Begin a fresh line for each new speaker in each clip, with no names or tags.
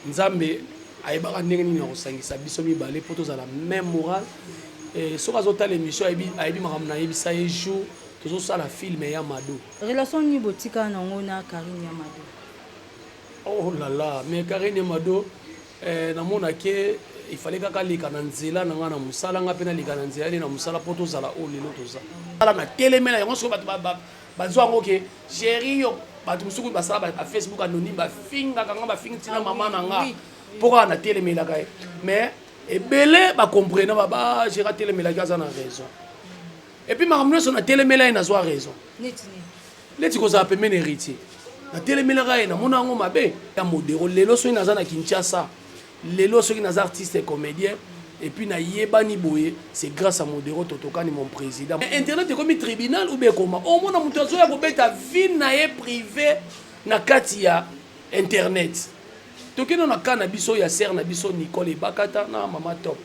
nzambe ayebaka ndenge nini akosangisa biso mibale mpo tozala même moral. Soki azotala émission ayebi makambo nayebisa ye jour tozosala filme ya Mado.
Relation ni botika nango na Karine ya Mado.
Oh là là, mais Karine Mado, namona ke il fallait kaka leka na nzela na nga na musala nga pe na leka na nzela na musala po tozala o lelo toza. Ala na telemela yango so bazwa ngo ke chéri yo batu musuku basala ba Facebook anonyme ba finga kanga ba finga tina mama na nga pourquoi na telemela ka mais ebele ba comprendre ba j'ai raté telemela ka za na raison. Et puis makamno so na telemela ina zwa raison. Leti ko za pe men héritier. Na telemela ka ina mona ngo mabe ya modero lelo so ina za na Kinshasa. Lelo so ina za artiste et comédien. Et puis na yebani boye c'est grâce à Modero Totokani mon président. Internet est comme un tribunal ou bien comment au moins na muto zo ya kobeta vie na ye privé na kati ya internet. Tokeno na kana biso ya sœur na biso Nicole Bakata na mama top.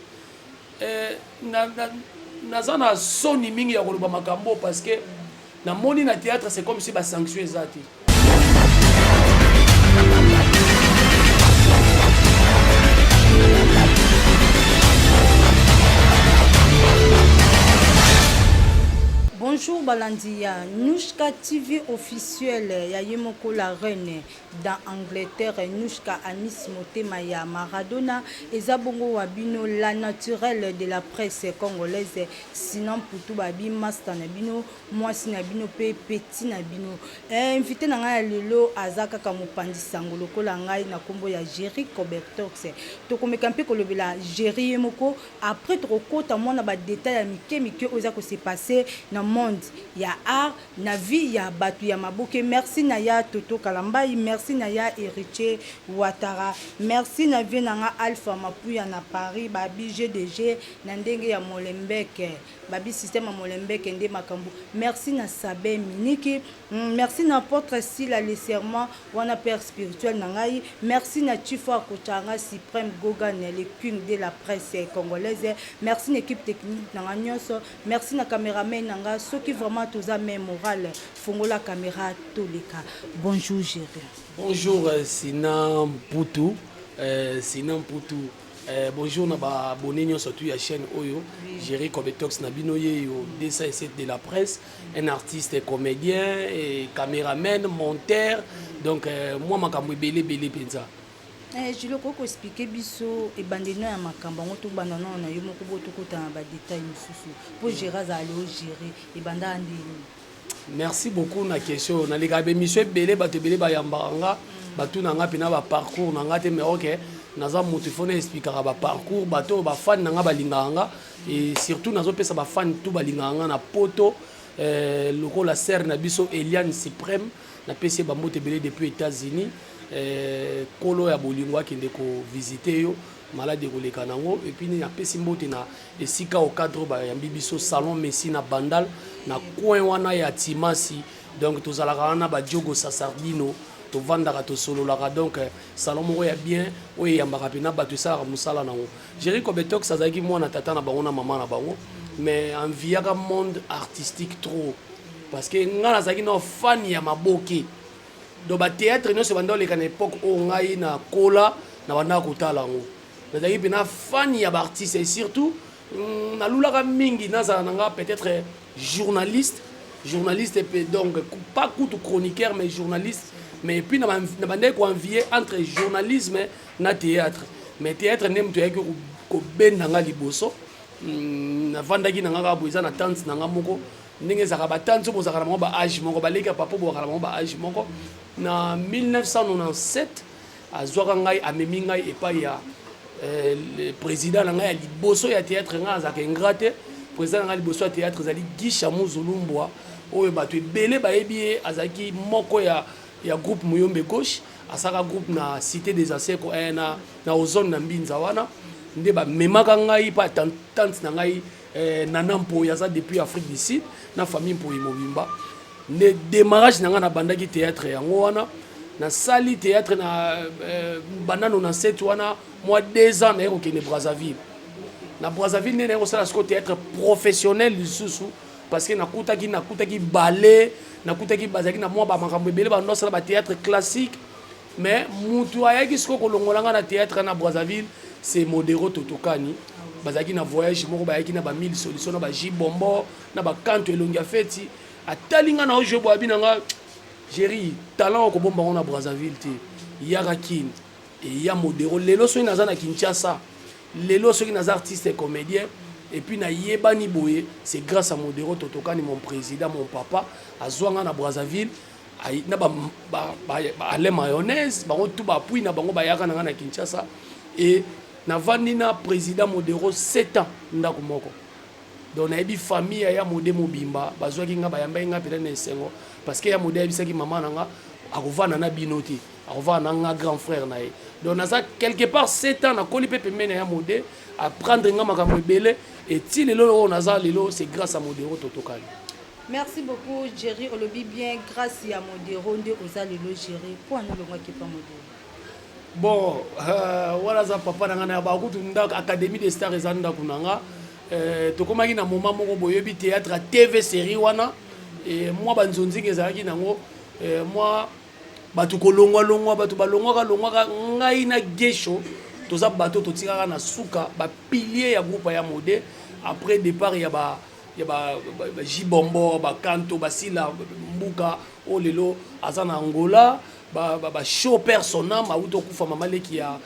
Na zana soni mingi ya koloba makambo parce que na moni na théâtre c'est comme si ba sanction ezati.
Bonjour Balandia, Nushka TV officiel ya Yemoko la reine dans Angleterre, Nushka Anis Motema ya Maradona, Ezabongo Wabino, la naturelle de la presse congolaise, sinon Poutou Babi, Master Nabino, moi Sinabino, Petit Nabino. Invité Nanga Lelo, Azaka Kamupandi Sangolo, Kolangai, Nakombo ya Jerry Cobertox, Tokomekampe Kolobela, Jerry Yemoko, après trop court, à mon abat détail à Mike, Ozako s'est passé dans monde ya art na vie ya batu ya maboke. Merci Naya Toto Kalambai, merci Naya Héritier Ouattara, merci na vie nanga Alpha Mapuya na Paris, babi GDG na ndenge ya Molembeke, babi système ya Molembeke nde makambu. Merci na Sabé Miniki, merci na Porte Sila les serments wana père spirituel nangai, merci na Chifa Kochanga Suprême Gogan le king de la presse congolaise, merci na équipe technique nanga nyonso, merci na caméraman nanga qui vraiment tous a même moral fongo la caméra toleka. Bonjour Géry.
Bonjour Sinan Poutou, bonjour na ba abonné nyo surtout ya chaîne Oyo Géry Cobertox na bino yo DSA de la presse, un artiste et comédien et caméraman, monteur, donc moi makambo belé penza.
Je le crois expliquer biso et bandeno ya makamba ngoto bandana na yo moko boto kota ba détail mususu pour gérer za aller gérer et banda andini.
Merci beaucoup na question na leka be mission belé bato belé ba yambanga batu nanga pina ba parcours nanga te mais OK naza motifone expliquera ba parcours bato ba fan nanga balinganga et surtout nazo pesa ba fan tout balinganga na poto loko la sœur na biso Eliane Suprême na pesi ba moto belé depuis États-Unis. Kolo ya bolingo akende ko visiter yo malade koleka nango et puis na pesi mbote na esika au cadre ba ya bibiso salon Messi na Bandal na coin wana ya Timasi, donc tozalaka wana ba Diogo Sasardino to vandaka to sololaka, donc salon moko ya bien oyo yambaka pena bato sala musala nango. Géry Cobertox azaki mwana tata na bango na mama na bango mais enviaka monde artistique trop parce que ngana zaki no fan ya maboke. Donc ba théâtre non se banda le kana époque o ngai na kola na banda kotala ngo nazaki pena fan ya ba artiste et surtout na lulaka mingi naza nanga peut-être journaliste et donc pas tout chroniqueur mais journaliste, mais puis na banda ko envier entre journalisme na théâtre, mais théâtre nem to yaki ko benda nga liboso na vandaki nanga ka boiza na tante nanga moko ndenge zaka batanzo bozaka na ba âge moko baleka papa bozaka na ba âge moko na 1997 azwaka ngai amemi ngai epai ya le président ngai ya liboso ya théâtre ngai azaka ingrate président ngai liboso ya théâtre zali Gisha Muzulumbwa oyo bato ebele bayebi azaki moko ya groupe Muyombe Gauche asaka groupe na cité des anciens na ozone na Mbinza wana nde ba memaka ngai pa tante na ngai nana mpo yaza depuis Afrique du Sud na famille mpo imobimba ne démarrage nanga na bandaki théâtre yango wana na sali théâtre na banano na 7 wana moi 2 ans na ko kene Brazzaville ne ko sala sko théâtre professionnel lisusu parce que nakutaki ballet nakutaki bazaki na moi ba makambo ebele ba ndo sala ba théâtre classique mais mutu ayaki siko kolongolanga na théâtre na Brazzaville c'est Modero Totokani bazaki na voyage moko bayaki na ba 1000 solutions na ba Jibombo na ba kanto elongi ya feti atalinga na ojo boabi nanga Jerry talent ko bomba na Brazzaville te yaka kin et ya Modero lelo so ina na Kinshasa lelo so ina artiste et comédien et puis na yebani boye c'est grâce à Modero Totokani mon président mon papa azwanga na Brazzaville na ba ale mayonnaise bango tout ba puis na bango bayaka na Kinshasa et na vandina président Modero 7 ans ndako moko donc na yebi famille ya Modé Mobimba bazwaki nga bayamba nga pena na esengo parce que ya Modé bisaki maman nanga akovana na binoti akovana nga grand frère na ye donc na ça quelque part 7 ans na koli pe pemene ya Modé apprendre nga makambo ebele et ti lelo na za lelo c'est grâce à Modero Totokani.
Merci beaucoup Jerry olobi bien grâce à Modero nde oza lelo Jerry pour nous le qui pas Modero.
Bon voilà ça papa nanga na ba kutu ndaka académie des stars ezanda kunanga tokomaki na moment moko boyebi théâtre TV série wana et moi banzonzi ezalaki nango moi batu kolongwa longwa batu balongwa longwa ngai na gesho toza bato totikaka na suka ba pilier ya groupe ya Modé après départ ya ba Jibombo ba kanto basila mbuka o lelo azana Angola ba show personnel ma uto kufa mama leki ya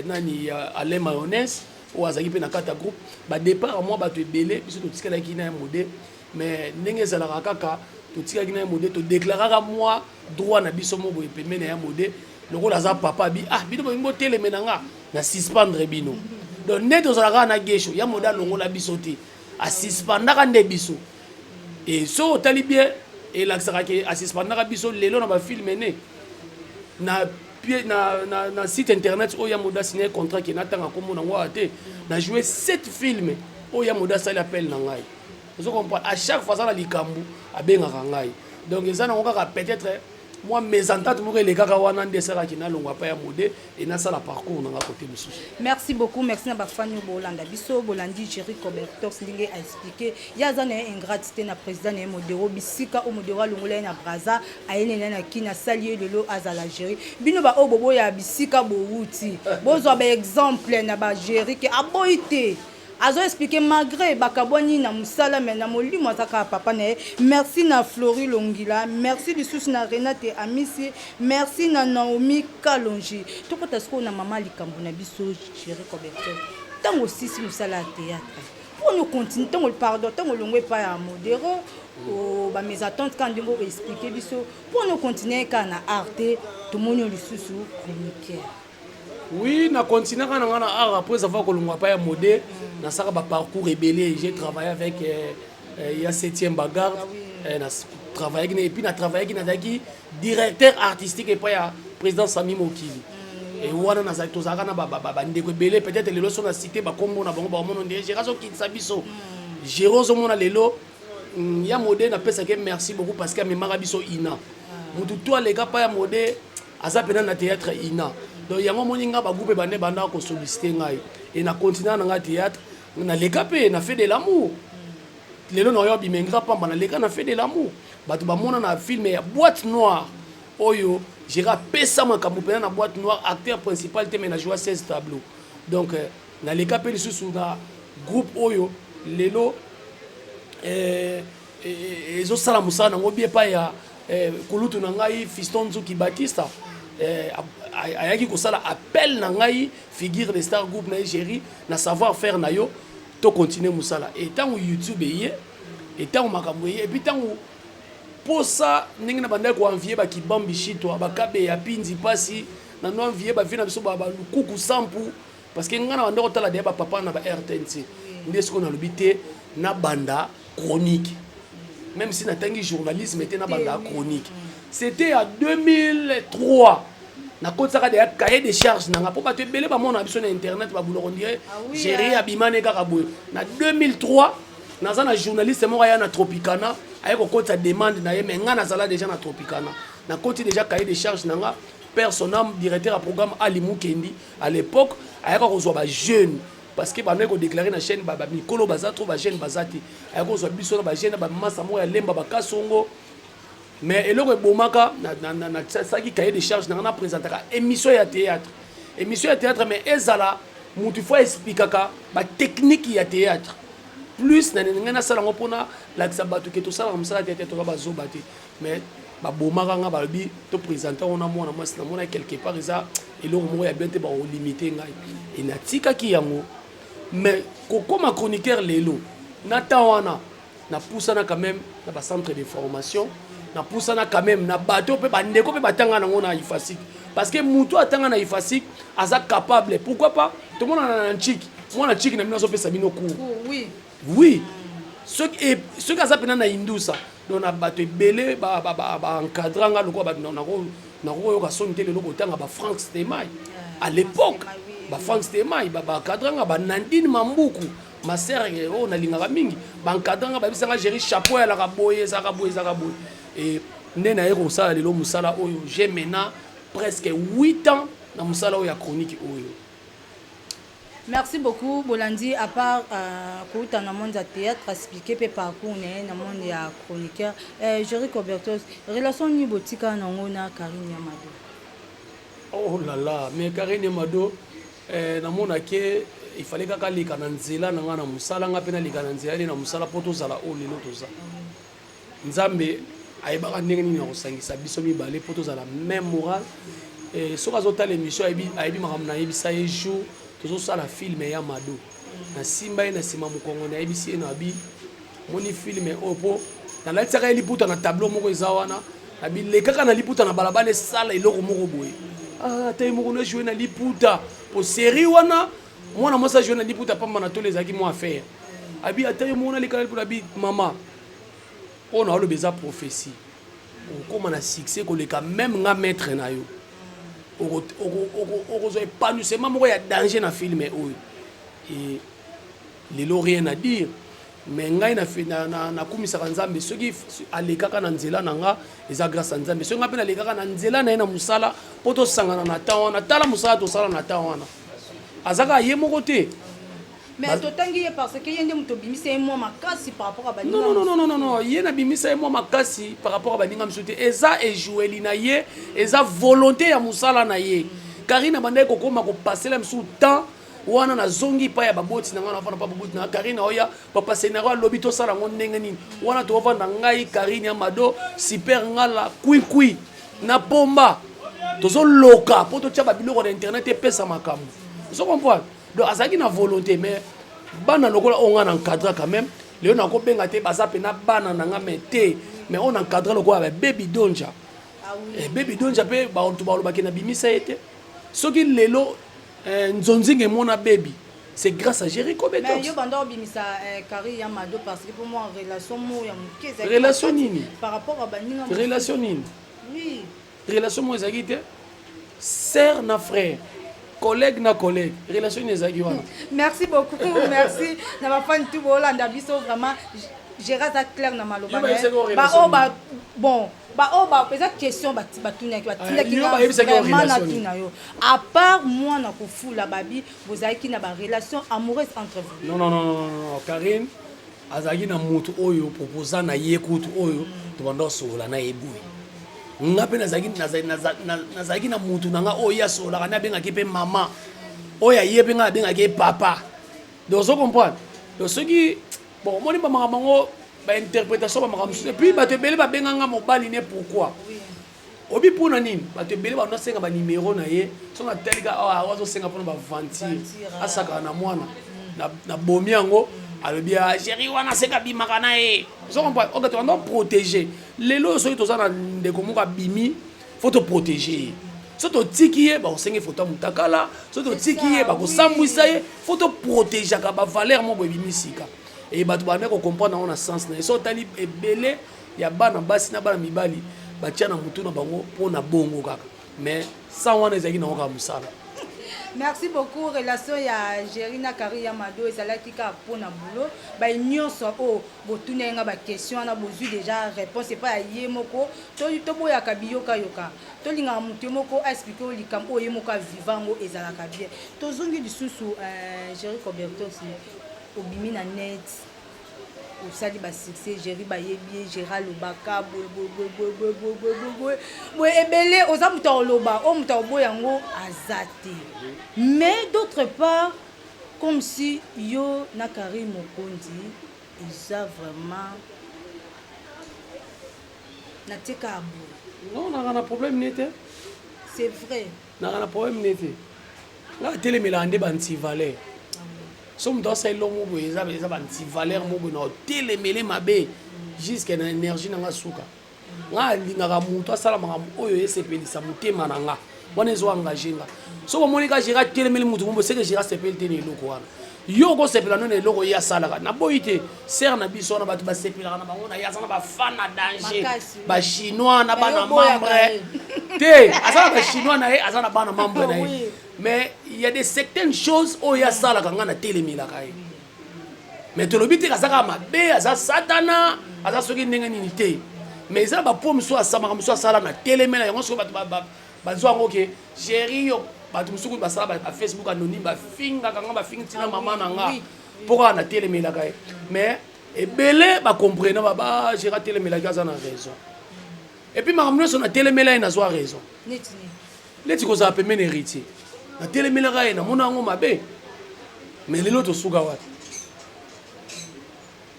nani ya ale mayonnaise o azaki pe na kata groupe ba départ moi bato ebele biso totikala ki na Modé mais ndenge ezalaka kaka totikala ki na Modé to déclaraka moi droit na biso mo boye pemene ya Modé lokola za papa bi bino bo teleme nanga na suspendre bino donc net ozalaka na gesho ya Modé longola biso te a suspendaka nde biso et so tali bien et l'axaka ke a suspendaka biso lelo na ba film ne na site internet o ya Modé signé contrat qui n'atanga comme na ngwa te na jouer 7 films o ya Modé ça l'appelle na ngai vous comprenez à chaque fois ça la likambu abengaka ngai donc ça na ngaka peut-être moi mes ententes mo les kaka wana ndesaka ki na longwa pa ya Modé et na ça la parcours na côté monsieur.
Merci beaucoup merci na ba fani bolanda biso bolandi Jerry Cobertox ndenge a expliqué ya za na ingratitude na président na Modero bisika o Modero longola na Brazza ayene na kina salier lelo azala Jerry bino ba obobo ya bisika bo wuti bozo ba exemple na ba Jerry ke aboite azo expliquer malgré bakaboni na musala mais na molimo azaka papa na merci na Flori Longila merci lisusu na Renate Amisi merci na Naomi Kalonji tokota sko na mama likambo na biso Jerry Cobertox tango sisi musala théâtre pour nous continuer tango pardon tango longwe pa ya Modero o ba mes attentes quand ndingo expliquer biso pour nous continuer kana arte to monyo lisusu chroniqueur.
Oui, na continué quand on a après avoir que l'on pas Modé, na ça ba parcours rebelle, j'ai travaillé avec il y a 7e bagarre, na travaillé et puis na travaillé na daki directeur artistique et pas président Sami Mokili. Et wana na zato zaka na ba ndeko rebelle peut-être les leçons na cité ba kombo na bango ba mono ndé gération qui sabiso. Gérozo mona lelo ya Modé na pesa que merci beaucoup parce que memara biso ina. Mutu toi les gars pas ya Modé aza pena na théâtre ina. Donc yango moninga ba groupe bande banda ko solliciter ngai et na continuer na théâtre na lekapé na fait de l'amour lelo na yo bimengra pamba na leka na fait de l'amour bato ba mona na film ya boîte noire oyo jira pesa makambo pena na boîte noire acteur principal te na jouer 16 tableaux donc na lekapé lisusu na groupe oyo lelo ezo sala musana ngobie pa ya kulutu na ngai Fiston Nzuki Batista ayaki kosala appel na ngai figure de star groupe na Jerry na savoir faire na yo to continuer musala et tant YouTube yé et tant makambo yé et puis tant pour ça ndenge na banda ko envier ba kibambi shito ba kabe ya pinzi pasi na no envier ba vina biso ba lukuku sampu parce que ngana banda ko tala de ba papa na ba RTNC ndesko na lobité na banda chronique même si na tangi journalisme était na banda chronique. C'était en 2003. Na kotsaka de cahier de charges nanga po bato ebele ba mona biso na internet ba boulot on dirait Jerry abimane kaka boye. Na 2003 naza na journaliste mo ya na Tropicana ayeko kotsa demande na ye mais nga na sala déjà na Tropicana. Na koti déjà cahier de charges nanga personnel directeur à programme Ali Mukendi à l'époque ayeko kozwa ba jeune parce que ba neko déclarer na chaîne ba mikolo baza trop ba jeune bazati ayeko kozwa biso na ba jeune ba massa mo ya lemba ba kasongo mais eloko ebomaka na saki cahier de charge na présentaka émission ya théâtre mais ezala mutu faut expliquer ba technique ya théâtre plus na ndenge na sala ngo pona la sabatu ke to sala msala théâtre to ba zoba te mais ba bomaka nga ba bi to présenter on a mona moi na mona quelque part ça eloko mo ya bien te ba limiter ngai ina tika ki yango mais comme chroniqueur lelo na tawana na poussana quand même na ba centre de formation na poussana quand même na bateau pe ba ndeko pe batanga na ngona ifasik parce que mutu atanga na ifasik aza capable pourquoi pas tout le monde na chiki moi na chiki na mino pesa bino cours oui ce que aza pena na indusa donc na bateau belé ba encadrang loko ba na ko yoka sonte le loko tanga ba Franck Stemai à l'époque ba Franck Stemai ba encadrang ba Nandine Mambuku ma sœur on a lingaka mingi ba encadrang ba bisanga gérer chapeau ya la kaboye za kaboye et nena eko sala lelo musala oyo j'ai maintenant presque 8 ans na musala oyo ya chronique oyo.
Merci beaucoup Bolandi à part kouta na monde de théâtre expliquer pe parcours na monde ya chroniqueur Jerry Robertos relation ni botika na ngona Karine Amado.
Oh là là mais Karine Amado na mona ke il fallait kaka lika na nzela na ngana musala nga pena lika na nzela na musala poto zala o lelo toza nzambe ayebaka ndenge nini akosangisa biso mibale po tozala même moral soki azotala émission ayebi makambo na yebisa ye jour tozosala filme ya Mado na simba ye na nsima mokongo na yebisi ye na abi moni filme oyo mpo nalatisaka ye liputa na tableau moko eza wana nabi lekaka na liputa na balabala esala eloko moko boye ata ye moko no joue na liputa po série wana mwana mwasi ajoue na liputa pamba na tolo ezalaki mo affaire abi ata ye moko naleka na liputa abi mama on a le besoin prophétie comme on a succès que le cas même nga maître na yo on épanouissement moko ya danger na film oyo et lelo rien à dire mais ngai na kumisaka nzambe soki alekaka na nzela na nga eza grâce à nzambe soki nga pe nalekaka na nzela na ye na musala po tosangana na temps wana tala musala tosala na temps wana azaka ye moko te.
Mais totangi parce que yende muto bimisa e moi makasi par rapport à baninga.
Non, yena bimisa e moi makasi par rapport à baninga msote eza e joueli na ye eza volonté ya musala na ye. Karina bandai ko koma ko passer la msu temps wana na zongi pa ya baboti na ngana fana pa baboti na Karina oya pa passer na ro lobito sala ngo ndenge nini wana to vanda ngai Karina Amado super ngala kui na pomba tozo loka poto tia ba biloko na internet e pesa makambo. Vous comprenez? Donc azaki na volonté mais bana lokola on a encadré quand même léon na ko benga te baza pena bana na nga mete mais on encadré lokola baby donja baby donja pe ba on to ba lobaki na bimisa ete soki lelo nzonzinge mona baby c'est grâce à Jerry Robertos.
Mais yo banda bimisa Karine Amado parce que pour moi relation mo ya mukeza
relation nini
par rapport à baninga
relation nini
oui
relation mo ezaki te sœur na frère collègue na collègue relation ezaki wana.
Merci beaucoup merci na ba fan tout bolanda biso vraiment Gérard a clair na maloba bon pesa question batunaki batindaki vraiment na tuna yo à part moi na kofula babi bozaki na ba relation amoureuse entre vous.
Non Karine azaki na mutu oyo proposa na ye kutu oyo to bando sola na ebui nga pe nazalaki na mutu na nga oyo asolaka na abengaki mpe mama oyo aye mpe nga abengaki papa donc so comprendre donc soki bon omoni bamakambo yango bainterprétation bamakambo mosusu epuis bato ebele babenganga mobali ne pourquoi obi mpona nini bato ebele bando asenga banimero na ye so natalika awa azosenga mpona baventure asakaka na mwana na bomi yango alobi Jerry wana seka bimaka na ye so comprendre oka to ando protéger lelo soki toza na ndeko moko abimi faut te protéger so totiki ye bakosenge foto ya mutakala so totiki ye bakosambwisa ye faut te protéger ka bavaleur moko ebimi sika e bato bande kocomprendre yango na sens na ye so otali ebele ya bana basi na bana mibali batia na mutu na bango mpona bongo kaka mais sans wana ezalaki nango kaka mosala.
Merci beaucoup relation ya Jerina Karine Amado ezalaki ka pona boulot ba nyonso o botunenga ba question na bozu déjà réponse c'est pas ye moko to boya kabiyoka yoka to linga mutu moko expliquer o likam o ye moko vivango ezalaka bien to zongi lisusu Jerry Robertos obimi na net osali basuccès géri bayebi Gérald Lobaka boye ebele oza moto oloba o moto oboya yango aza te mais d'autre part comme si yo na Karim Mokonzi eza vraiment na tika abo
non on a un problème n'était
c'est vrai
on a un problème n'était là télémela ande banti valeur somme dans ces longs mots ils avaient banti valeur mots no télémela mabe jusqu'à l'énergie na suka nga lingaka muto asala makambo oyo esepelisa motema na nga wana ezo engagé nga so bomoni ka jira télémela mutu bombo c'est que jira sepel te ne eloko wana yo ko sepela no ne eloko ya salaka na boyite ser na biso na bato ba sepela na bango na ya sana ba fan na danger ba chinois na bana membre te asana ba chinois na asana bana membre na mais il y a des certaines choses o ya salaka nga na télémela kai mais to lobite ka saka mabe asa satana asa soki ndenge nini te mais ça ba pour mso asama mso asala na télémela yango so bato ba zo ngo ke chéri yo bato msuku basala ba Facebook anonyme ba finga kanga ba finga tina mama na nga pourquoi na télémela kai mais ebele ba comprendre ba j'ai raté télémela ka za na raison et puis makamno so na télémela ina zo raison leti ko za pe men héritier na télémela ka ina mona ngo mabe mais lelo to suga wat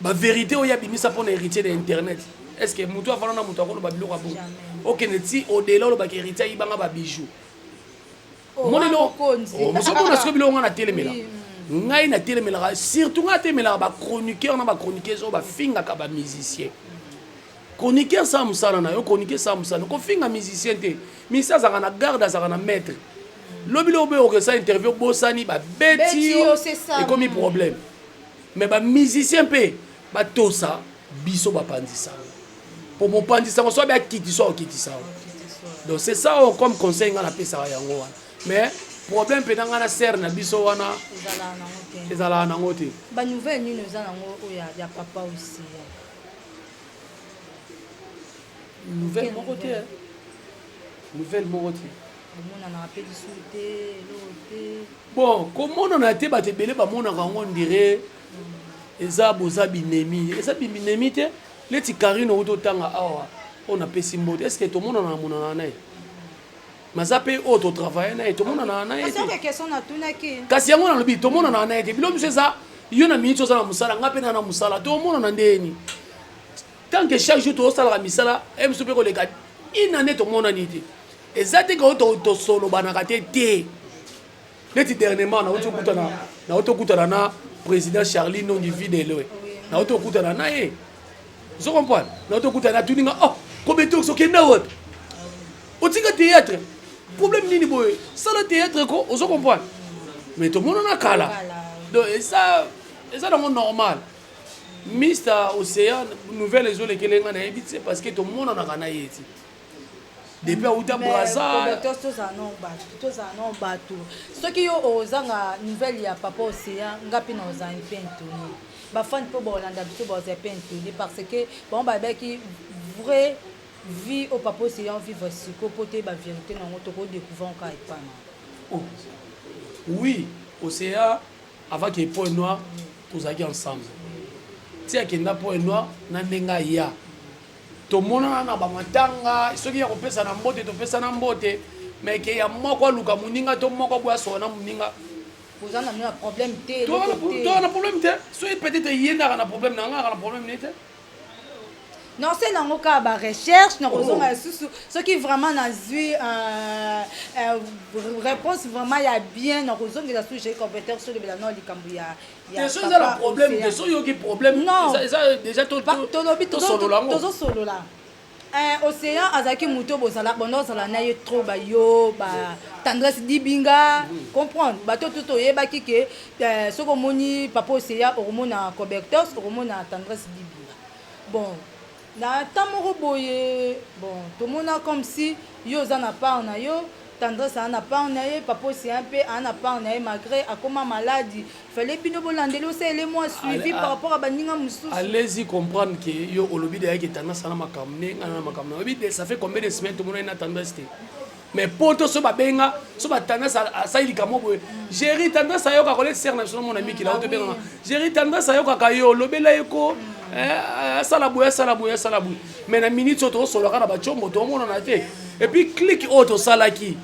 ba vérité o ya bimisa pour héritier de internet est-ce que mutu afana na mutu akolo ba biloko abo OK neti au delà lo ba héritier ibanga ba bijoux monelo musoko na skobi lo nga na télémela ngai na télémela surtout nga télémela ba chroniqueur na ba chroniqueuse ba finga ka ba musicien chroniqueur ça musala na yo chroniqueur ça musala ko finga musicien te misa za na garde za na maître lobilo be o que ça interview bosani ba beti et comme problème mais ba musicien pe ba tosa biso ba pandisa pour mon pandisa so ba kitisa o kitisa donc c'est ça comme conseil nga na pesa yango wana mais problème pe na ser na biso wana ezala na ngote
ba nouvelle nini za nango ya papa aussi
nouvelle mokote nouvelle mokote
mona na appel souté l'autre
bon comment on a été ba te belé ba mona kango on dirait eza boza binemi eza binemi te leti karino oto tanga awa on a pesi mbote est-ce que tout le monde en a mona na mazape auto travailler na tout le monde en a été
c'est question na tunaki
kasi yango na lobi tout le monde en a été bilo monsieur ça yo na minute za na musala ngape na musala tout le monde na ndeni tant que chaque jour to sala misala em super ko le gars inane tout le monde en été ezate ko to solo banaka te leti dernièrement na auto kutana na président Charlie non du vidéo na auto kutana na ye vous comprenez na auto kutana tuninga oh ko beto so kenda wat otika théâtre problème nini boy ça le théâtre ko vous comprenez mais tout le monde na kala donc ça dans normal Mr Océan nouvelle les autres kelenga na ebitse parce que tout le monde na kana yeti depuis Outa Braza
toza non bato soki yo ozanga nouvelle ya papa Océan ngapi na ozanga pento ba fan po bolanda biso ba za pento parce que bon ba beki vrai vie au papa Océan vivre siko pote ba vérité na ngoto ko découvrir ka ipana
oui Océan avant que Point Noir tozaki ensemble tia kenda Point Noir na ndenga ya to mona na ba matanga soki ya kopesa na mbote to pesa na mbote mais que ya moko luka muninga to moko bwa sona muninga
vous en avez un problème té
to na problème té so peut-être yenda na problème na nga na problème nete
non c'est nango ka ba recherche na kozonga susu ce qui vraiment na zui réponse vraiment ya bien na kozonga la sujet compéteur sur le belano likambu ya
c'est ça le problème de so yo qui problème ça déjà tout solo
là Océan azaki muto bozala bonozala na ye trop ba yo ba tendresse dibinga comprendre bato tout oyebaki ke soko moni papa Océan hormona correcteur hormona tendresse dibinga bon na tamoro boye bon tout le monde comme si yo za na part na yo tendresse na part na ye papa Océan pe ana part na ye malgré akoma maladie fallait bino bolandelo c'est les mois suivi par rapport à baninga mususu
allez-y comprendre que yo olobi de yaki tendance na makamne ngana makamne obi ça fait combien de semaines tout le monde a tendresse mais poto so babenga so tendance à ça il kamo boye géri tendance à yo ka kolet ser na so mon ami qui la auto benga géri tendance à yo ka yo lobela eko sala boye mais na minute auto solo kana ba chombo to mona na te et puis click auto salaki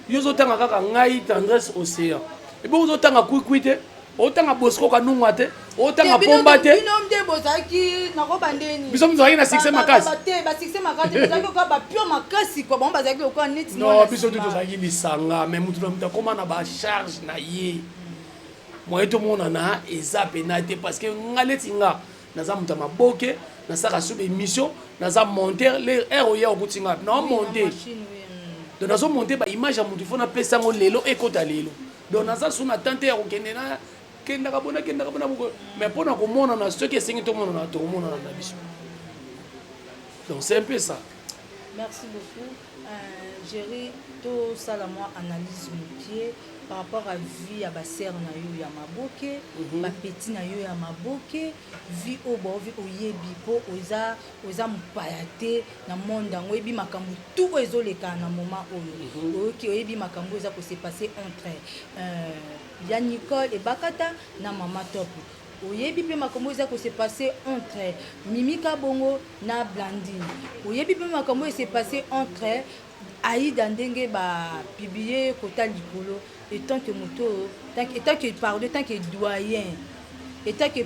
yo zo tanga kaka ngai tendresse océan et puis zo tanga kuikuite otanga bosco kanunga te otanga pomba te
binom de bozaki nako bandeni
biso mzaki na succès makasi
ba succès makasi bazaki ko ba pure makasi ko bon bazaki ko net
non biso tout tozaki lisanga mais mutu na mutu koma na ba charge na ye moi to mona na eza penate parce que ngaleti nga naza mutu maboke na saka sube émission naza monter les ROA okutinga non monter donc nazo monter ba image ya mutu fona pesa ngo lelo ekota lelo donc naza suna tante ya kokende na kenda kabona mais pour na komona na ce qui singi to mona na to mona na biso donc c'est un peu ça.
Merci beaucoup. Gérer tout ça la moi analyse métier par rapport à vie à basser na yo ya maboke ba petit na yo ya maboke vie au bon vie au yebi po oza mpayate na monde ngo yebi makambo tout ezoleka na moment oyo oki yebi makambo eza ko se passer entre ya Nicole et Bakata na Mama Top oyebi pe makambo eza ko se passer entre Mimika Bongo na Blandine oyebi pe makambo se passer entre Aïda ndenge ba publier kota likolo et tant que moto tant que doyen et tant que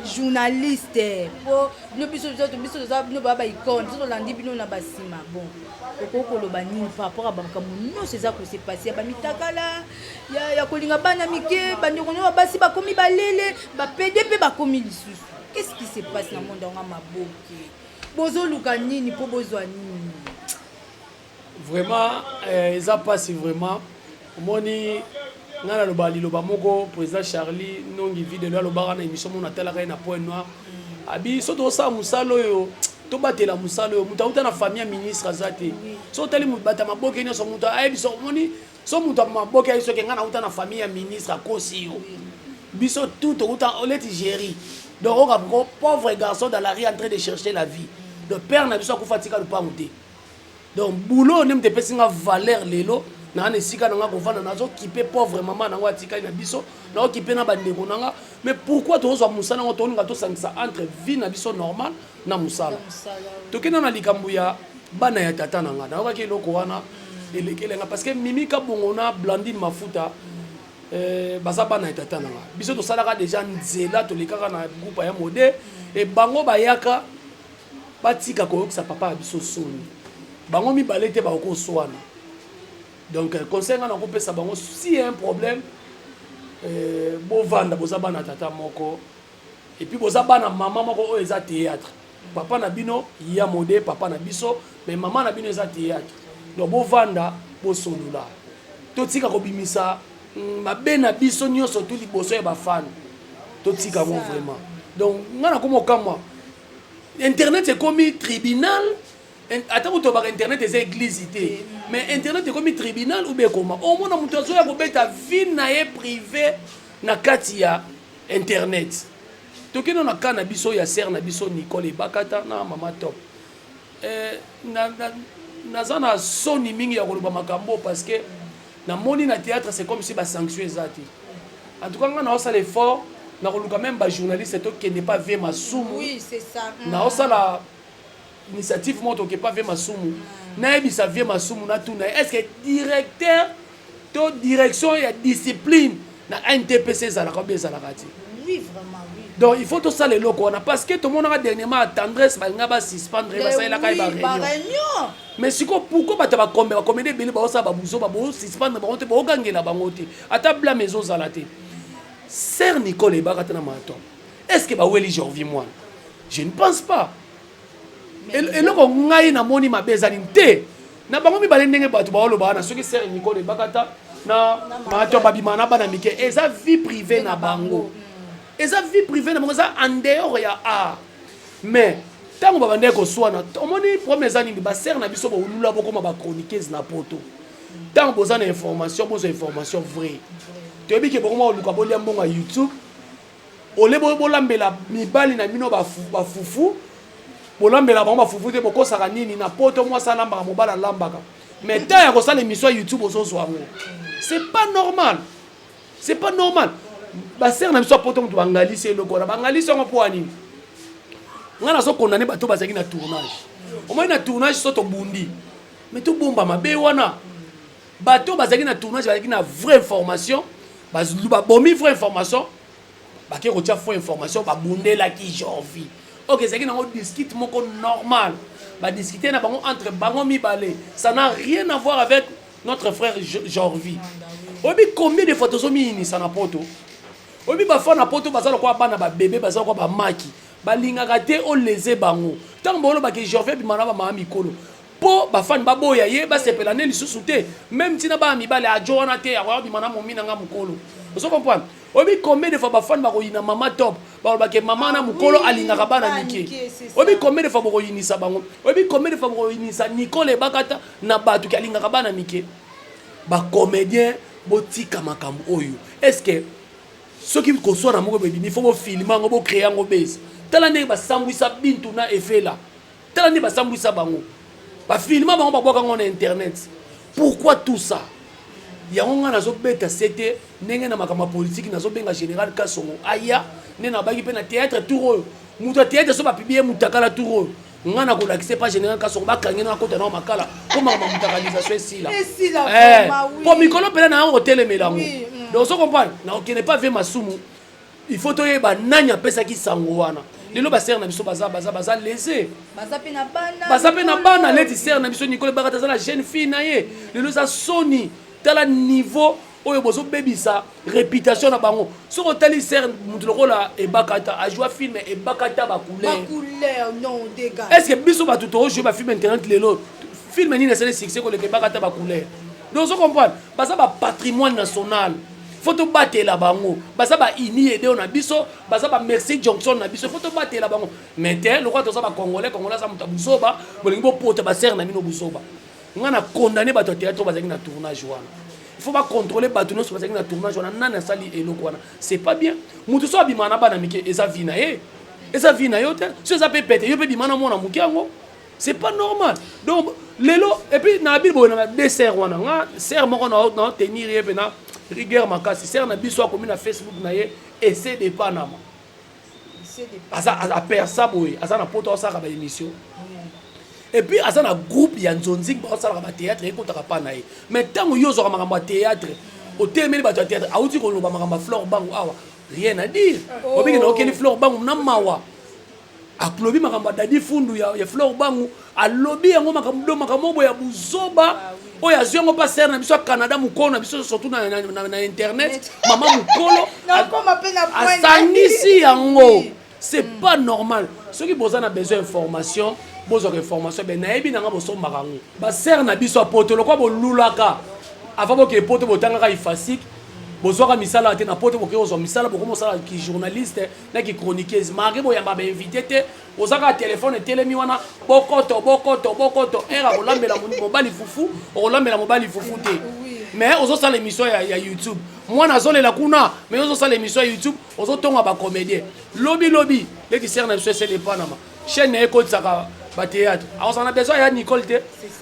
journaliste pour no biso no baba icône so landi bino na basima bon okoko lo banini par rapport à bakamu no c'est ça que c'est passé ba mitakala ya kolinga bana mike bandeko no basi ba komi balele ba PDP ba komi lisusu qu'est-ce qui se passe na monde nga maboke bozo luka nini po bozwa nini
vraiment eza passe vraiment moni ngana lo bali lo ba moko président Charlie nongi vidéo lo ba na émission mona tala kai na point noir abi soto sa musalo yo to batela musalo yo muta na famille ministre azate so tali mu bata maboke ni so muta ai biso moni so muta maboke ai so ke ngana uta na famille ministre akosi yo biso tout uta oleti géri donc on a pauvre garçon dans la rue en train de chercher la vie le père na biso ko fatika le pas muté donc boulot ne me pesinga valeur lelo na ne sika na nga ko vana nazo kipe pauvre maman na nga tika na biso na kipe na bandeko na nga mais pourquoi to zo musala ngo to nga to sangisa entre vie na biso normal na musala to kena na likambu ya bana ya tata na nga na ka ke loko wana elekele nga parce que Mimika Bongo na Blandine Mafuta baza bana ya tata na nga biso to salaka déjà nzela to likaka na groupe ya mode et bango bayaka batika ko sa papa biso soni bango mi balete ba ko soana donc conseil na ko pesa bango si un problème bo vanda boza bana tata moko et puis boza bana mama moko o eza théâtre papa na bino ya mode papa na biso mais maman na bino eza théâtre donc bo vanda bo solula to tika ko bimisa mabe na biso nyonso to liboso ya ba fan to tika mo vraiment donc ngana ko mokama internet c'est comme tribunal. Attends, tu vas internet des églises, mais internet est comme un tribunal ou bien comment? Au moins, on a ta vie privée na katia internet. Donc, on a un biso ya ser na biso Nicole et Bakata na Mama Top. Na zana soni mingi ya koloba makambo parce que na moni na théâtre c'est comme si ba sanction ezati. En tout cas, on a fait l'effort na koluka même ba journaliste qui n'est pas vu ma soumu.
Oui, c'est ça.
Na osala initiative moto qui pas vu ma soumu. Na ebisa vie ma soumu na tuna. Est-ce que directeur to direction et discipline na NTPC za la combien za la kati?
Oui, vraiment oui.
Donc il faut tout ça les locaux parce que tout le monde a dernièrement tendresse ba nga ba suspendre ba ça la kai ba réunion. Mais siko pourquoi ba ta ba combien bele ba osa ba buzo ba bo suspendre ba onte ba ogangela bango te. Ata bla maison za la te. Sœur Nicole et Bakata na maton. Est-ce que ba weli Jorvi moi? Je ne pense pas. Et le ngai na moni ma bezani te. Na bango mi bale ndenge batu ba oloba na soki Sœur Nicole et Bakata na maton babimana bana mike eza vie privée na bango. Eza vie privée na bango eza en dehors ya art. Mais tango ba bande ko swana omoni premier ani ba Sœur na biso ba ulula boko ma ba chroniqueuse na poto. Tango bozana information bozo information vraie. Tu as dit que pour moi, on a un YouTube. On a bolambela mibali na mino ba fufu. Bolambela ba fufu te boko sakanini na poto moi sa lamba mobala lambaka. mais tant ya kosala émission YouTube ozozwa yango c'est pas normal, c'est pas normal. Basere na biso poto mutu bangalisi eloko na bangalisi yango po anini nga nazo condamné bato bazaki na tournage au moins na tournage so to bundi mais to bomba mabe wana bato bazaki na tournage bazaki na vraie information babomi vraie information baki kotia faux information babundela ki Jorvi ok c'est que nango discute moko normal ba discuter na bango entre bango mibale ça n'a rien à voir avec notre frère Jorvi obi combien de photos mi ini sana poto obi ba fa na poto bazalo kwa bana ba bébé bazalo kwa ba maki balingaka te o leze bango tant bolo ba ke Jorvi bimana ba mama mikolo po ba fan ba boya ye ba sepela ne lisusu te même tina ba mibale a jona te ya bimana momina nga mukolo vous comprenez obi combien de fois ba fan ba ko yina mama top ba ke mama na mukolo alingaka bana mike obi combien de fois ba ko yinisa bango obi combien de fois ba ko yinisa Nicole Bakata na batu ki alingaka bana mike ba comédien botika makambo oyo est-ce que ceux qui conçoivent na moko bebi il faut bo filmer ngo bo créer ngo base tala ndenge ba sambwisa bintu na efela tala ndenge ba sambwisa bango ba filmer bango ba boka ngo na internet pourquoi tout ça yango nga nazo beta c'était ndenge na makama politique nazo benga général Kasongo aya ne na baki pe na théâtre tour muto théâtre so ba publier mutakala tour nga na ko lakise pas général Kasongo ba kangena na kota na makala comme ma mutakalisation ici là pour mikolo pela na ngo telemelango donc so comprendre na okene pas ve masumu il faut to yeba nanya pesa ki sango wana lelo ba ser na biso baza laissé baza pe na bana leti ser na biso Nicole Bakata za la jeune fille na ye lelo za soni tala niveau oyo bozo bebisa réputation na bango soko tali ser mutu lokola Bakata a joué film Bakata ba couleur
non dégage
est-ce que biso ba tuto jouer ba film internet lelo film ni na c'est succès ko le Bakata ba couleur donc so comprendre baza ba patrimoine national faut to batela bango baza ba ini ede na biso baza ba Merci Johnson na biso faut to batela bango mais te lokwa to za ba congolais za muta busoba bolingi bo pota ba ser na mino busoba ngana condamné bato théâtre bazaki na tournage wana il faut pas contrôler bato no so bazaki na tournage wana nana sali eloko wana c'est pas bien mutu so abimana bana mike eza vina eza vina yote so eza pe pete yo pe bimana mona mukiango c'est pas normal donc lelo et puis na bibo na dessert wana nga ser moko na tenir ye pe na rigueur makasi ser na biso akomi na Facebook na ye essaie de Panama asa persa boy asa na poto asa ba émission et puis asa na groupe ya nzonzi ba asa ba théâtre ekotaka pa na ye mais tango yo zo makamba théâtre au temeli ba théâtre auti ko loba makamba Flore Bangu awa rien à dire obiki na okeli Flore Bangu na mawa aklobi makamba dadi fundu ya Flore Bangu alobi yango makambo ya buzoba oya ziongo pa ser na biso Canada mukono na biso surtout na internet mama mukolo asangisi yango c'est pas normal ceux qui besoin besoin d'information besoin d'information ben naebi nanga boso makango ba ser na biso apotolo kwa bolulaka avant bo ke poto botanga ka ifasik bozwaka misala te na poto boke ozo misala boko mosala ki journaliste na ki chroniqueuse mari boyamba ba invité te ozaka téléphone telemi wana bokoto era kolambela mobali fufu olambela mobali fufu te mais ozo sala émission ya YouTube moi nazolela kuna mais ozo sala émission ya YouTube ozo tonga ba comédien lobby les qui sert na c'est les Panama chaîne écoute ça ba théâtre alors on a besoin ya Nicole te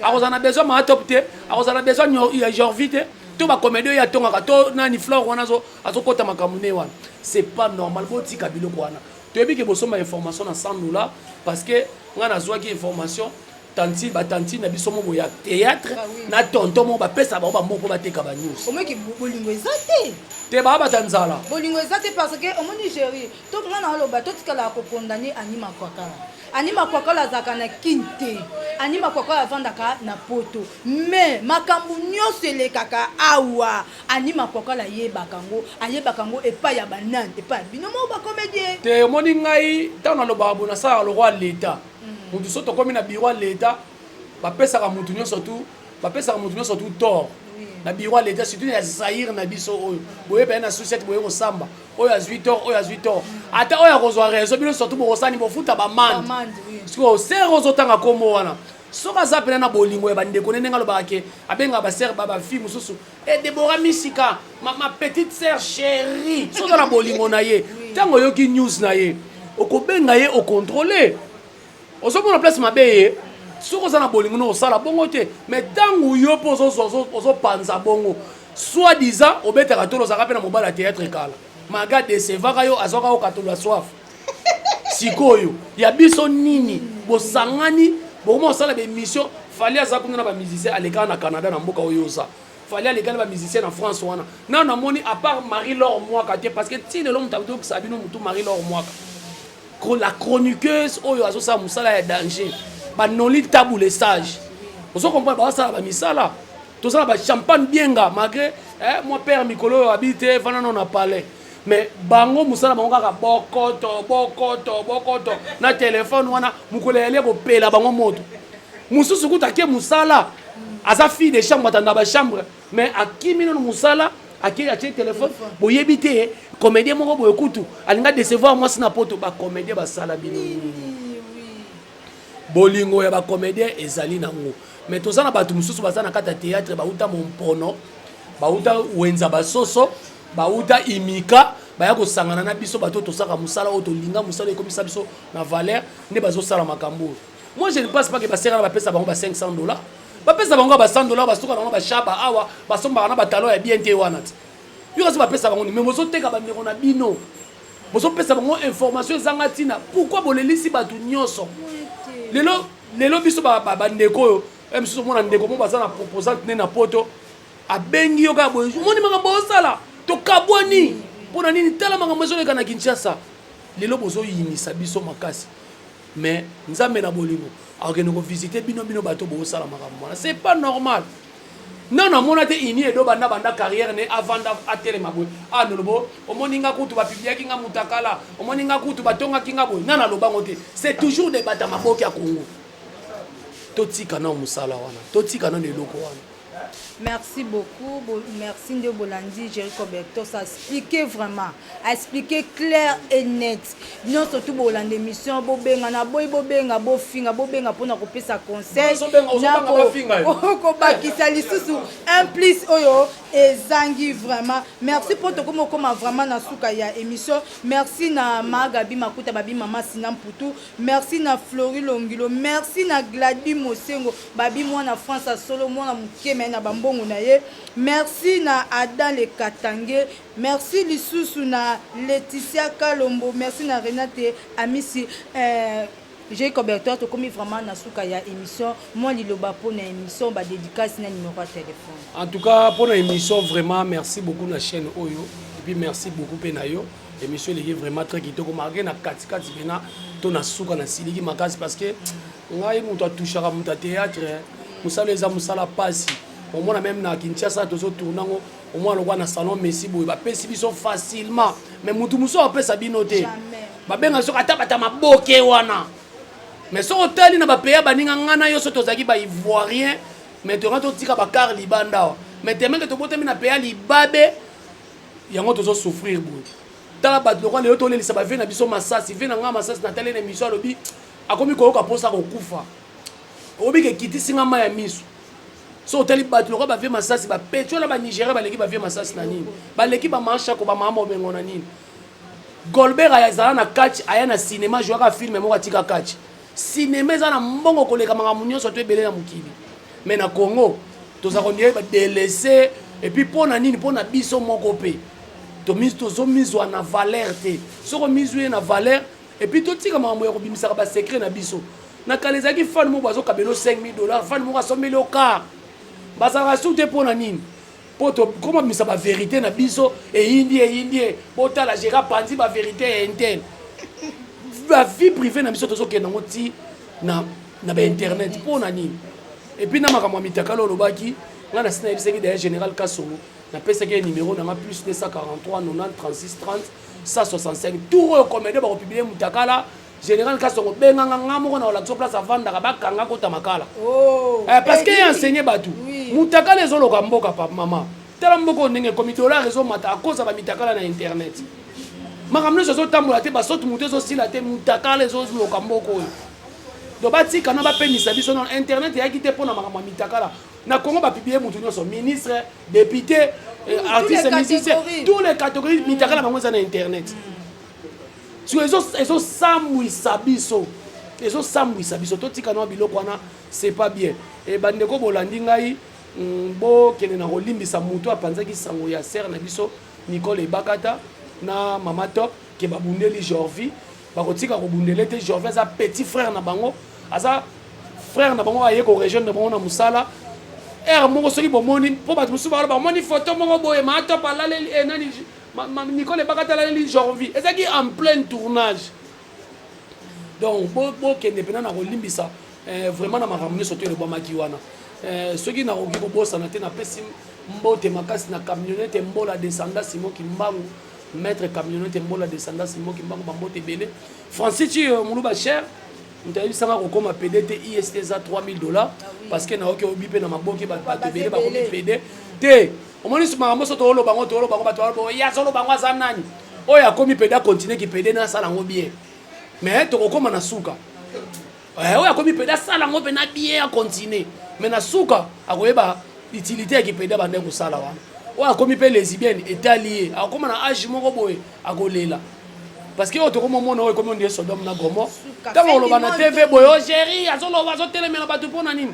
alors on a besoin ma top te alors on a besoin ya Jorvi te to ba comédien ya tonga to nani Flore wana azokota makamune wana c'est pas normal botika biloko wana to ebi ke bosoma information na $100 parce que ngana zwaki information tanti na biso mo ya théâtre na tonton mo ba pesa ba moko ba teka ba news
o meki bolingo ezate
te ba tanzala
bolingo ezate parce que au Nigeria to ngana lo ba to tikala ko condamner Anima Kwakala zakana kinte Anima Kwakala vandaka na poto mais makambu nyose le kaka awa Anima Kwakala yebakango epa ya banante epa binomo ba comédien
te moni ngai tana lo babu na sa lo roi l'état mutu soto komi na bureau l'état ba pesa ka mutu nyonso surtout tort na bureau l'état surtout ya Zaire na biso oyo boye ba na société boye ko samba oyo azuitor ata oyo kozwa réseau bino surtout bo kosani bo futa ba mande siko sero zotanga komo wana soka za pena na bolingo ya bandeko nenga lo bake abenga ba ser ba fille mususu et Deborah Misika ma petite sœur chérie soka na bolingo na ye tango yoki news na ye okobenga ye o contrôler ozo mona place mabe ye soki oza na bolingo no osala bongo te mais ntango yo mpo ozopanza bongo soit disant obetaka tolo ozalaka mpe na mobali ya théâtre kala maga desevaka yo azwaka yo katolo soif sikoyo ya biso nini bosangani bokoma osala bémission fali aza kuna na bamusicien alekaka na Canada na mboka oyo oza fali alekaka na bamusicien na France wana nano namoni à part Marie-Laure Mwaka te parce que ti lelo moto akotokisa bino motu Marie-Laure Mwaka la chroniqueuse oyo azosala mosala ya danger banoli tabu les sages ozo comprendre bazosala bamisala tozala bachampagne bienga malgré moi père mikolo oyo habite vana no na palais mais bango mosala bango kaka bokoto na telefone wana mokolo yale kopela bango moto mosusu kuta ake mosala aza fille de chambre atanda bachambre mais akimi nono mosala atie telefone boyebi te comédien moko boye kutu alinga décevoir mwasi na poto bacomédien basala bino bolingo ya bacomédien ezali nango mais toza na bato mosusu baza na kati ya théâtre bauta mompono bauta wenza basoso bauta imika baya kosangana na biso bato tosaka mosala oyo tolinga mosala ekomisa biso na valeur nde bazosala makambo. Moi je ne pense pas que basera bapesa bango ba $500 bapesa bango ba $100 basoka bango bashaba awa basomba na batalo ya bien te wana ti yo kasi bapesa bango mais bozoteka bandeko na bino bozopesa bango information ezanga tina pourquoi bolelisi bato nyonso lelo biso bandeko oyo misusu mona ndeko mo baza na proposante ne na poto abengi yo kaka boye omoni makambo osala tokabwani mpona nini tala makambo ezoleka na Kinshasa lelo bozoyinisa biso makasi mais nzambe na bolingo akokende kovisite bino bato bosala makambo wana c'est pas normal non namona te ini edo banda carrière ne avant atelema boye nolobo omoni nga kutu bapibliaki nga mutakala omoni nga kutu batongaki nga boye nana lobango te c'est toujours des bata maboki ya Congo totika na musala wana totika na eloko wana.
Merci beaucoup, merci de Bolandi, Jericho Berto, ça a expliqué vraiment, a expliqué clair et net. Nous surtout Bolandi émission, bobenga na bobenga bofinga bobenga pour na couper sa conseil. Bakisa lisusu un plus oyo ezangi vraiment. Merci pour tout comme vraiment na suka ya émission. Merci na Magabi Makuta babi mama Sinam Poutou. Merci na Flori Longilo. Merci na Gladys Mosengo babi moi na France à solo moi na mukeme na bambongo na ye. Merci na Adam Le Katange. Merci lisusu na Laetitia Kalombo. Merci na Renate Amisi. J'ai coberteur to comme vraiment na suka ya émission moi liloba pour na émission ba dédicace na numéro de téléphone.
En tout cas pour la émission vraiment merci beaucoup la chaîne Oyo et puis merci beaucoup Penayo émission est vraiment très kitoko marqué na katikati bena to na suka na siliki makasi parce que ngai muto touchera muta théâtre musala eza musala pasi au moins même na Kinshasa tozo tournango au moins le na salon Messi boy ba pesi biso facilement mais mutu muso apesa binote ba benga so kata bata maboke wana. Mais si on tali na ba pays baninga ngana yo soto zaki ba ivoirien mais to ranto tika ba car libanda mais tellement que to botami na pays libabe yango tozo souffrir boy tala ba lokwa le to lelisa ba vena biso masasi vena nga masasi na tele na mission lobi akomi ko ka posa ko kufa obi ke kitisi nga ma ya misu so tali ba lokwa ba ve masasi ba petiola ba Nigeria ba leki ba ve masasi na nini ba leki ba mancha ko ba mama obengo na nini Goldberg aya zala na catch aya na cinéma jouaka film mo katika catch cinéma za na mbongo koleka makambo nyonso to ebele na mokili mais na Congo toza kondiye ba délaissé et puis pona nini pona biso moko pe to mise tozo mizwa na valeur te soko mizwe na valeur et puis to tika makambo ya kobimisa ba secret na biso na kalezaki fan mo bazo kabelo $5,000 fan mo ka somelo car bazara soute pona nini poto comment bimisa ba vérité na biso et indie bota la géra pandi ba vérité interne la vie privée na biso tozo ke nango ti na ba internet pona nini et puis na makamwa mitakalo lobaki ngana sina ebiseki d'ailleurs général Kasongo na pesa ke numéro na plus 243 90 36 30 165 tout recommandé ba publier mutakala général Kasongo benga nga moko na la place avanda ba kanga kota makala parce que y enseigné batu mutakala ezoloka mboka papa mama tala mboko ndenge comité dollar rezo mata akosa ba mitakala na internet makamno zo tambola te ba sotu mutezo sila te mutakala ezo loka mboko do bati kana ba penisa biso na internet ya kite pona makamwa mitakala na Congo ba publier mutu nyonso ministre député artiste musicien tous les catégories mitakala bango za na internet so ezo samwi sabiso ezo sambwisa biso totika na biloko wana c'est pas bien et bandeko bolandi ngai bo kene na kolimbisa mutu apanzaki sango ya ser na biso Nicole Bakata na Mama Top ke babundeli Jorvi bakotika kobundele te Jorvi aza petit frère na bango aza frère na bango aye ko région de bango na musala moko soki bomoni po bato musu bala bomoni photo moko boye Mama Top alale nani Nicole Bakata alale Jorvi ezaki en plein tournage donc bo kende pena na kolimbisa vraiment na makambo surtout le bomaki wana soki na koki kobosana te na pesi mbote makasi na camionnette mbola descendant Simon Kimbangu maître camionnette mbola descendant Simon Kimbangu bambote belé Francis tu muluba cher ntayi sanga kokoma PDT IST za $3000 parce que na oki obipe na maboki bato belé ba komi PD te omoni suma mamoso to lo bango bato alo ya solo bango za nani oya komi PD continuer ki PD na sala ngo bien mais to kokoma na suka oya komi PD sala ngo pe na bien continuer mais na suka akoyeba utilité ya kipeda bande kusala wana oya komi pe lesbienne étallié akoma na âge moko boye akolela parce que oto komo mona oyo komi on dit Sodome na Gomorrhe tango loba na TV boye o chéri azoloba azotelemela bato mpona nini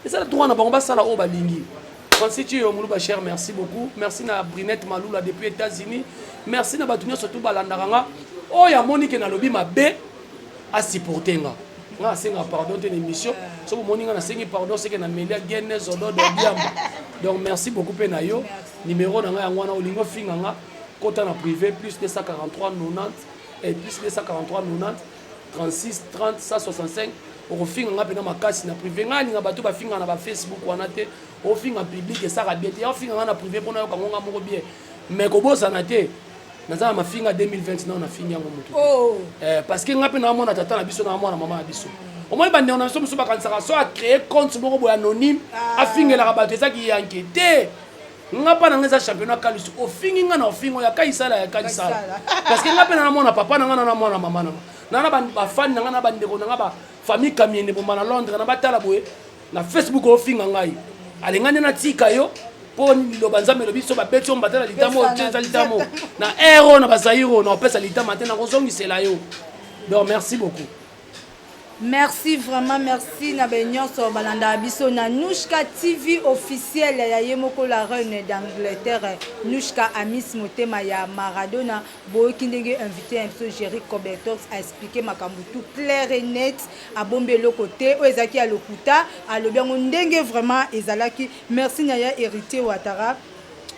ezala droit na bango basala oyo balingi Francis Tuyo Muluba cher merci beaucoup merci na Brinette Malula depuis États-Unis merci na bato nyonso surtout balandaka nga oyo amoni ke nalobi mabe asupporte nga nga senga pardon de l'émission so vous moninga na sengi pardon c'est que na melia gene zodo de biamba donc merci beaucoup pe na yo numéro na nga yango na olingo finga nga kota na privé plus 243 90 et plus 243 90 36 30 165 au finga nga pe na makasi na privé nga linga bato ba finga na ba Facebook wana te au finga public et ça ra bien te au finga nga na privé pona yo kangonga moko bien mais ko bosa na te naza ma finga 2020 na finga yango mutu parce que nga pe na mona tata na biso na mona mama na biso au moins bande on a so musuba kansaka so a créer compte moko boy anonyme a fingela ka bato ezaki yanke te nga pa na ngeza championnat kalisu o finga na o fingo ya kaisala ya kaisala parce que nga pe na mona papa na nga na mona mama na na ba fan na nga na bande ko na nga ba famille kamiene bomba na Londres na batala boye na Facebook o finga ngai alengane na tika yo po lobanza melo biso ba betio mbatala litamo teza litamo na ero na bazairo na opesa litama te na kozongisela yo donc merci beaucoup.
Merci vraiment, merci na benyoso balanda biso na Nushka TV officiel ya Yemoko la reine d'Angleterre Nushka Amis Motema ya Maradona boki ndenge invité un peu Jerry Cobertox a expliqué makambo tout clair et net a bombelo côté o ezaki a lokuta a lobiango ndenge vraiment ezalaki merci na ya hérité Ouattara.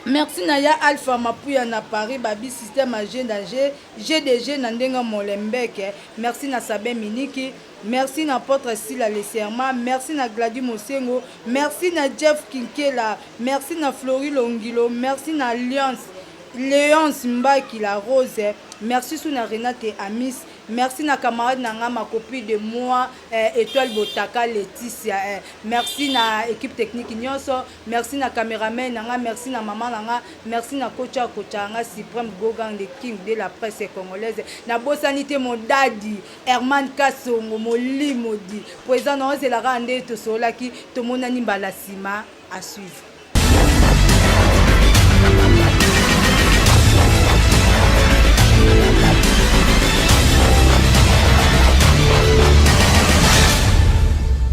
Merci Naya Alpha Mapuya na Paris Babi système agent danger GDG Nandenga Molembeke. Merci na Sabin Miniki. Merci na Potre Sila Leserma. Merci na Gladys Mosengo. Merci na Jeff Kinkela. Merci na Flori Longilo. Merci na Léonce Mbaki la Rose. Merci na Renate Amis. Merci na camarade nanga ma copie de moi Étoile Botaka Laetitia. Merci na équipe technique nyonso. Merci na caméraman nanga, merci na maman nanga, merci na kocha nga Supreme Gogang the King de la presse congolaise. Na bosanité mon daddy Herman Kasongo Molimodi. Président non c'est la rande to solaki to monani mbala sima à suivre.